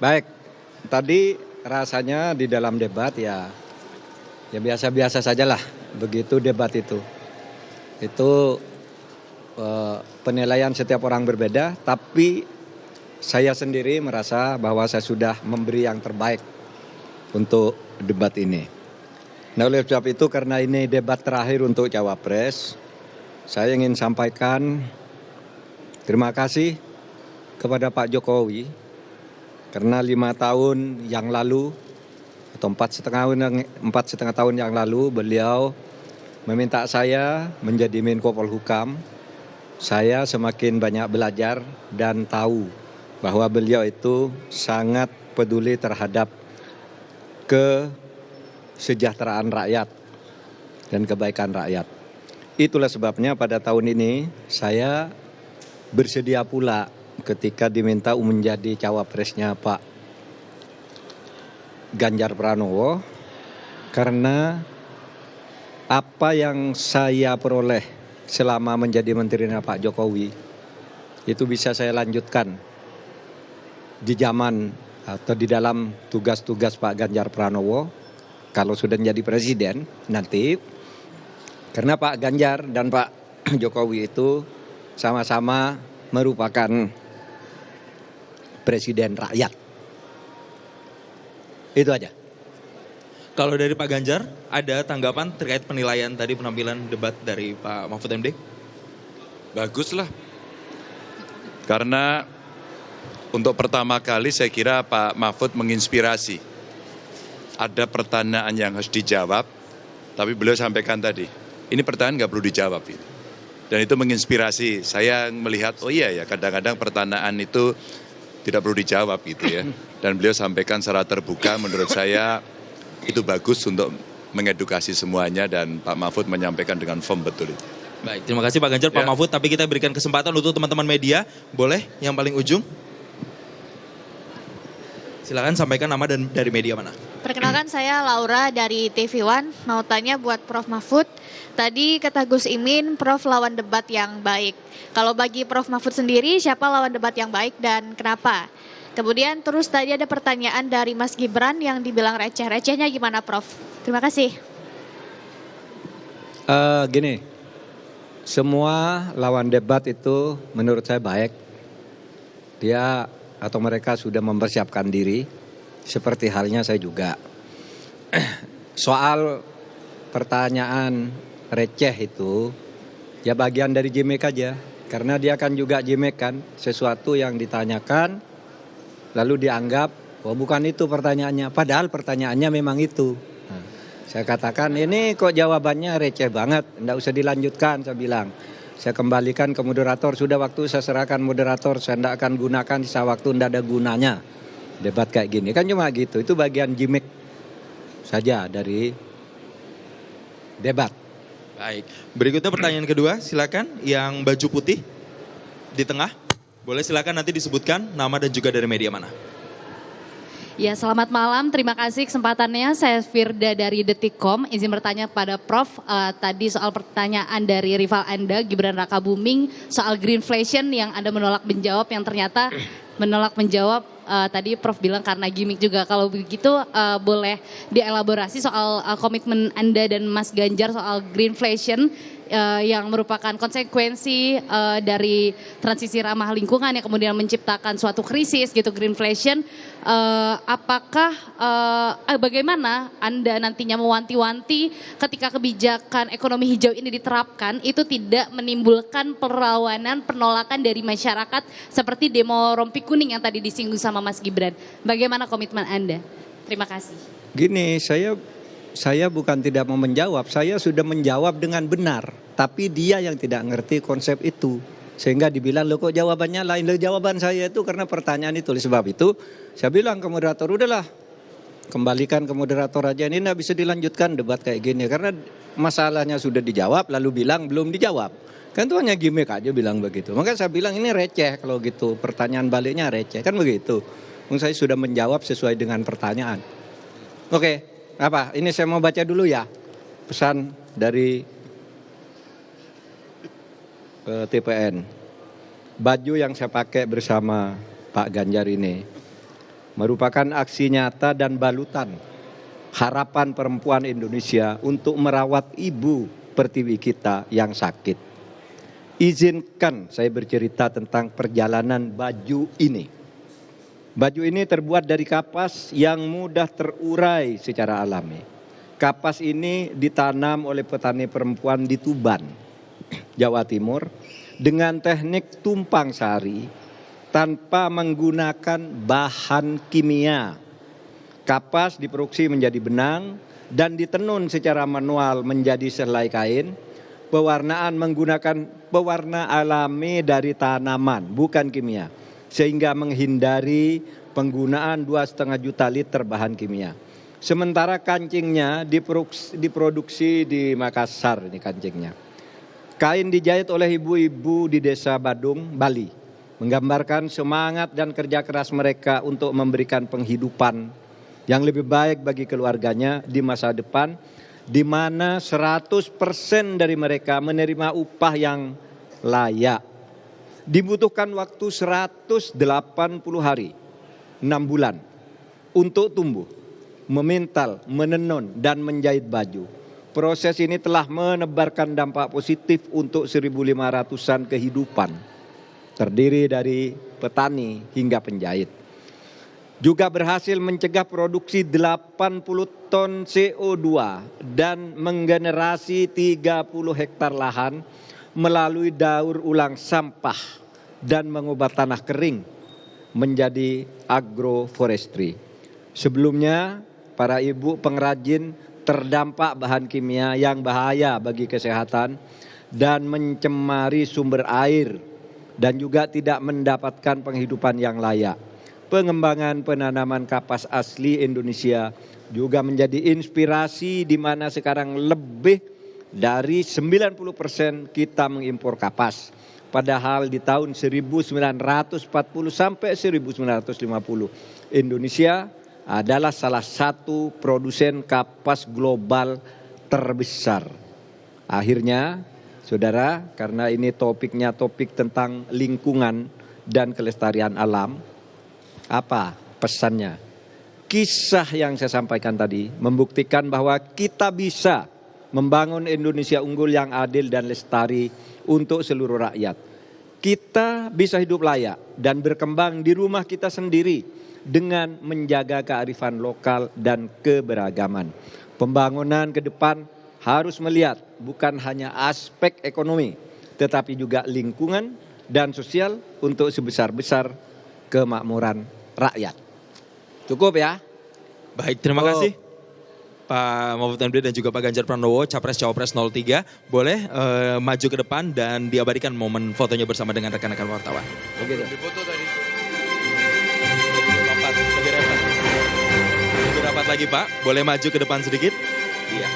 Baik, tadi rasanya di dalam debat ya biasa-biasa sajalah begitu debat itu. Itu penilaian setiap orang berbeda, tapi saya sendiri merasa bahwa saya sudah memberi yang terbaik untuk debat ini. Nah, oleh sebab itu karena ini debat terakhir untuk Cawapres, saya ingin sampaikan terima kasih kepada Pak Jokowi karena 5 tahun yang lalu atau 4,5 tahun yang lalu beliau meminta saya menjadi Menko Polhukam. Saya semakin banyak belajar dan tahu bahwa beliau itu sangat peduli terhadap kesejahteraan rakyat dan kebaikan rakyat. Itulah sebabnya pada tahun ini saya bersedia pula ketika diminta menjadi cawapresnya Pak Ganjar Pranowo, karena apa yang saya peroleh selama menjadi menterinya Pak Jokowi itu bisa saya lanjutkan di zaman atau di dalam tugas-tugas Pak Ganjar Pranowo kalau sudah menjadi presiden nanti, karena Pak Ganjar dan Pak Jokowi itu sama-sama merupakan presiden rakyat. Itu aja. Kalau dari Pak Ganjar, ada tanggapan terkait penilaian tadi penampilan debat dari Pak Mahfud MD? Bagus lah. Karena untuk pertama kali saya kira Pak Mahfud menginspirasi. Ada pertanyaan yang harus dijawab, tapi beliau sampaikan tadi, ini pertanyaan nggak perlu dijawab. Dan itu menginspirasi. Saya melihat, oh iya ya, kadang-kadang pertanyaan itu tidak perlu dijawab gitu ya. Dan beliau sampaikan secara terbuka, menurut saya itu bagus untuk mengedukasi semuanya dan Pak Mahfud menyampaikan dengan firm betul itu. Baik, terima kasih Pak Ganjar, Pak Mahfud. Tapi kita berikan kesempatan untuk teman-teman media. Boleh yang paling ujung? Silakan sampaikan nama dan dari media mana. Perkenalkan saya Laura dari TV One. Mau tanya buat Prof Mahfud. Tadi kata Gus Imin, Prof lawan debat yang baik. Kalau bagi Prof Mahfud sendiri, siapa lawan debat yang baik dan kenapa? Kemudian terus tadi ada pertanyaan dari Mas Gibran yang dibilang receh. Recehnya gimana Prof? Terima kasih. Gini, semua lawan debat itu menurut saya baik. Dia atau mereka sudah mempersiapkan diri, seperti halnya saya juga. Soal pertanyaan receh itu, ya bagian dari gimmick aja. Karena dia kan juga gimmick kan, sesuatu yang ditanyakan, lalu dianggap, oh bukan itu pertanyaannya. Padahal pertanyaannya memang itu. Nah, saya katakan, ini kok jawabannya receh banget, enggak usah dilanjutkan, saya bilang. Saya kembalikan ke moderator, sudah waktu saya serahkan moderator, saya tidak akan gunakan sisa waktu, tidak ada gunanya debat kayak gini. Kan cuma gitu, itu bagian gimmick saja dari debat. Baik, berikutnya pertanyaan kedua, silakan yang baju putih di tengah. Boleh silakan nanti disebutkan nama dan juga dari media mana. Ya, selamat malam. Terima kasih kesempatannya. Saya Firda dari Detikcom. Izin bertanya kepada Prof. Tadi soal pertanyaan dari rival Anda, Gibran Rakabuming, soal greenflation yang Anda menolak menjawab, yang ternyata menolak menjawab tadi Prof bilang karena gimmick juga. Kalau begitu boleh dielaborasi soal komitmen Anda dan Mas Ganjar soal greenflation yang merupakan konsekuensi dari transisi ramah lingkungan yang kemudian menciptakan suatu krisis gitu, greenflation. Apakah bagaimana Anda nantinya mewanti-wanti ketika kebijakan ekonomi hijau ini diterapkan itu tidak menimbulkan perlawanan, penolakan dari masyarakat seperti demo rompi kuning yang tadi disinggung sama Mas Gibran. Bagaimana komitmen Anda? Terima kasih. Gini, saya bukan tidak mau menjawab, saya sudah menjawab dengan benar. Tapi dia yang tidak ngerti konsep itu. Sehingga dibilang, loh kok jawabannya lain. Loh, jawaban saya itu karena pertanyaan itu. Oleh sebab itu, saya bilang ke moderator, udahlah kembalikan ke moderator aja. Ini tidak bisa dilanjutkan debat kayak gini. Karena masalahnya sudah dijawab, lalu bilang belum dijawab. Kan itu hanya gimmick aja bilang begitu. Maka saya bilang ini receh kalau gitu. Pertanyaan baliknya receh, kan begitu. Saya sudah menjawab sesuai dengan pertanyaan. Oke, apa? Ini saya mau baca dulu ya. Pesan dari TPN. Baju yang saya pakai bersama Pak Ganjar ini merupakan aksi nyata dan balutan harapan perempuan Indonesia untuk merawat ibu pertiwi kita yang sakit. Izinkan saya bercerita tentang perjalanan baju ini. Baju ini terbuat dari kapas yang mudah terurai secara alami. Kapas ini ditanam oleh petani perempuan di Tuban, Jawa Timur, dengan teknik tumpang sari tanpa menggunakan bahan kimia. Kapas diproduksi menjadi benang dan ditenun secara manual menjadi selai kain. Pewarnaan menggunakan pewarna alami dari tanaman, bukan kimia, sehingga menghindari penggunaan 2,5 juta liter bahan kimia. Sementara kancingnya diproduksi di Makassar, ini kancingnya. Kain dijahit oleh ibu-ibu di Desa Badung, Bali, menggambarkan semangat dan kerja keras mereka untuk memberikan penghidupan yang lebih baik bagi keluarganya di masa depan, di mana 100% dari mereka menerima upah yang layak. Dibutuhkan waktu 180 hari, 6 bulan, untuk tumbuh, memintal, menenun, dan menjahit baju. Proses ini telah menebarkan dampak positif untuk 1.500-an kehidupan, terdiri dari petani hingga penjahit. Juga berhasil mencegah produksi 80 ton CO2 dan menggenerasi 30 hektar lahan melalui daur ulang sampah dan mengubah tanah kering menjadi agroforestry. Sebelumnya, para ibu pengrajin terdampak bahan kimia yang bahaya bagi kesehatan dan mencemari sumber air dan juga tidak mendapatkan penghidupan yang layak. Pengembangan penanaman kapas asli Indonesia juga menjadi inspirasi di mana sekarang lebih dari 90% kita mengimpor kapas. Padahal di tahun 1940 sampai 1950 Indonesia adalah salah satu produsen kapas global terbesar. Akhirnya, saudara, karena ini topiknya topik tentang lingkungan dan kelestarian alam, apa pesannya? Kisah yang saya sampaikan tadi membuktikan bahwa kita bisa membangun Indonesia unggul yang adil dan lestari untuk seluruh rakyat. Kita bisa hidup layak dan berkembang di rumah kita sendiri dengan menjaga kearifan lokal dan keberagaman. Pembangunan ke depan harus melihat bukan hanya aspek ekonomi, tetapi juga lingkungan dan sosial untuk sebesar-besar kemakmuran rakyat. Cukup ya? Baik, terima kasih Pak Mahfud MD dan juga Pak Ganjar Pranowo, Capres-Cawapres 03. Boleh maju ke depan dan diabadikan momen fotonya bersama dengan rekan-rekan wartawan. Oke. Dipoto tadi. Lebih rapat lagi Pak, boleh maju ke depan sedikit? Iya.